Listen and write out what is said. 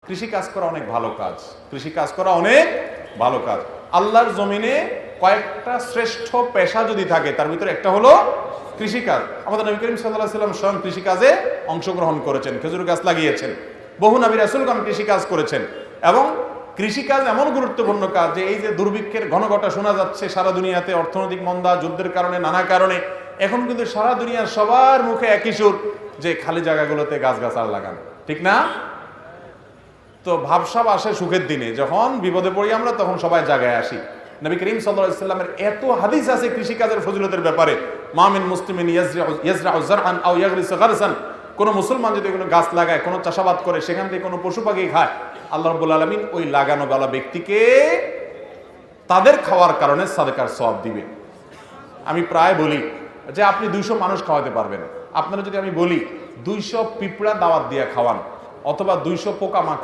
কৃষি কাজ করা অনেক ভালো কাজ, কৃষি কাজ করা অনেক ভালো কাজ। আল্লাহর জমিনে কয়েকটা শ্রেষ্ঠ পেশা যদি থাকে তার ভিতরে একটা হলো কৃষিকাজ। আমাদের নবী করিম সাল্লাল্লাহু আলাইহি ওয়াসাল্লাম স্বয়ং কৃষিকাজে অংশগ্রহণ করেছেন, খেজুর গাছ লাগিয়েছেন, বহু নবী রাসূলগণ কৃষিকাজ করেছেন। এবং কৃষিকাজ এমন গুরুত্বপূর্ণ কাজ যে এই যে দুর্ভিক্ষের ঘনঘটা শোনা যাচ্ছে সারা দুনিয়াতে, অর্থনৈতিক মন্দা, যুদ্ধের কারণে, নানা কারণে, এখন কিন্তু সারা দুনিয়ার সবার মুখে একই সুর যে খালি জায়গাগুলোতে গাছগাছাড়া লাগান, ঠিক না? তো ভাবসাব আসে সুখের দিনে, যখন বিপদে পড়ি আমরা তখন সবাই জায়গায় আসি। নবী করিম সাল্লাল্লাহু আলাইহি ওয়াসাল্লামের এত হাদিস আছে কৃষিকাজের ফজিলতের ব্যাপারে। মা মিন মুসলিমিন ইয়াজরাউ যারআন আও ইয়াগরিসু গারসান, কোন মুসলমান যদি কোনো গাছ লাগায়, কোনো চাষাবাদ করে, সেখান থেকে কোনো পশু পাখি খায়, আল্লাহ রাব্বুল আলামিন ওই লাগানোওয়ালা ব্যক্তিকে তাদের খাওয়ার কারণে সাদকার সওয়াব দিবেন। আমি প্রায় বলি যে আপনি 200 মানুষ খাওয়াতে পারবেন। আপনারা যদি আমি বলি 200 পিঁপড়া দাওয়াত দিয়ে খাওয়ান, অথবা 200 পোকামাকড়